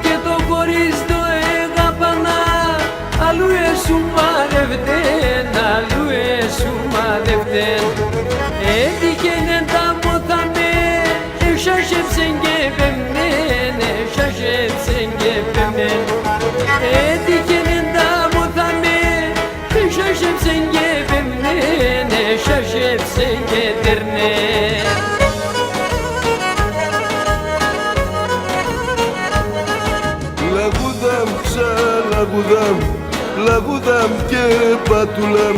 Και το κορίς το έγαπανα, αλλού εσού μαδευτέν, αλλού εσού μαδευτέν. Έτυχε νέντα μόθαμε, εσάσεψεν και πεμέν, εσάσεψεν και πεμέν. Έτυχε νέντα μόθαμε, εσάσεψεν και πεμέν, εσάσεψεν και τερνέν. Λαγούδαμ και πατουλάμ,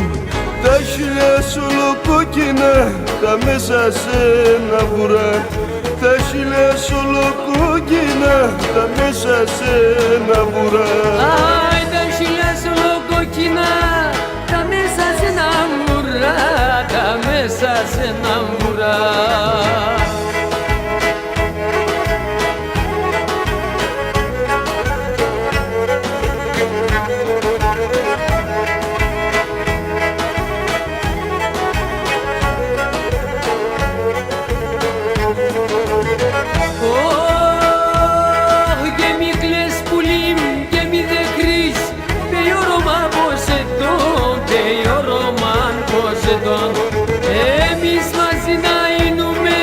τα χιλιά σολοκόκκινα, τα μέσα σε ένα βουρά. Τα χιλιά σολοκόκκινα, τα μέσα σε ένα βουρά. Άι, τα χιλιά σολοκόκκινα, τα μέσα σε ένα βουρά, τα μέσα σε ένα βουρά. Εμείς μαζί να είνουμε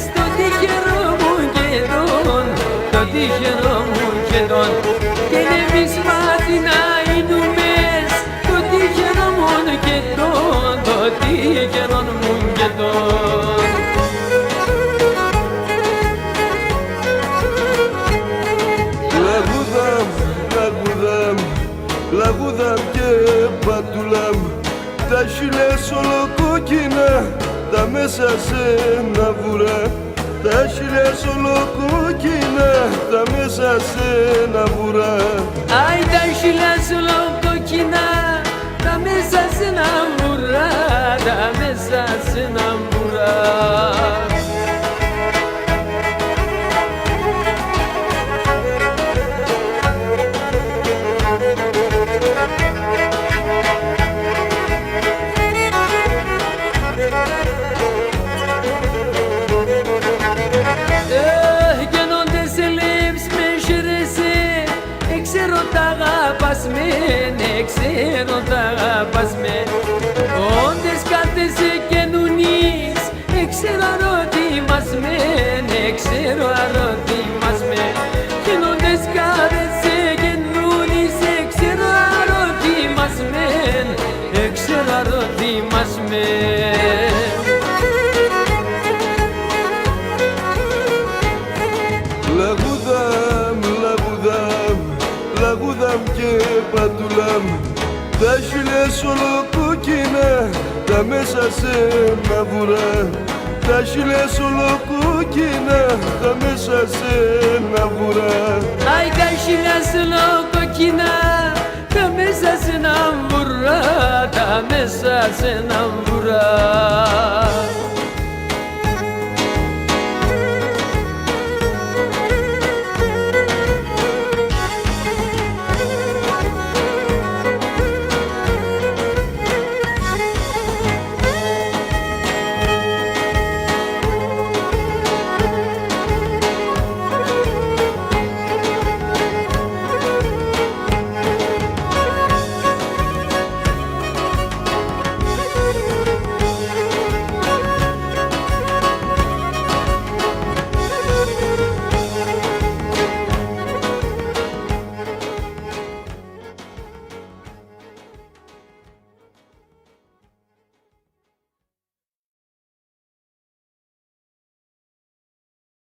στο τυχερό μου καιρόν, το τυχερό μου καιρόν. Και εμείς μαζί να είνουμε στο τυχερό μου καιρόν, το τυχερό μου καιρόν. Λαγούδαμ, λαγούδαμ, λαγούδαμ και πατουλάμ, τα χιλιά σολοκόκκινα, τα μέσα σε ένα βουρά. Τα χιλιά σολοκόκκινα, τα μέσα σε ένα βουρά. Άι, τα χιλιά σολοκόκκινα, τα μέσα σε ένα βουρά, τα μέσα σε ένα βουρά. Ξέρω τα αγαπάς με όντες κάρτες καινουνείς, ξέρω ερωτημασμέν, ξέρω ερωτημασμέν. Κι όντες κάρτες καινουνείς, ξέρω ερωτημασμέν, ξέρω ερωτημασμέν. Λαγούδαμ, λαγούδαμ, λαγούδαμ και πατουλάμ, τα χιλιά σολοκόκκινα, τα μέσα σε ένα βουρά. Τα χιλιά σολοκόκκινα, τα μέσα σε ένα βουρά. Άι, τα χιλιά σολοκόκκινα, τα μέσα σε ένα βουρά, τα μέσα σε ένα βουρά.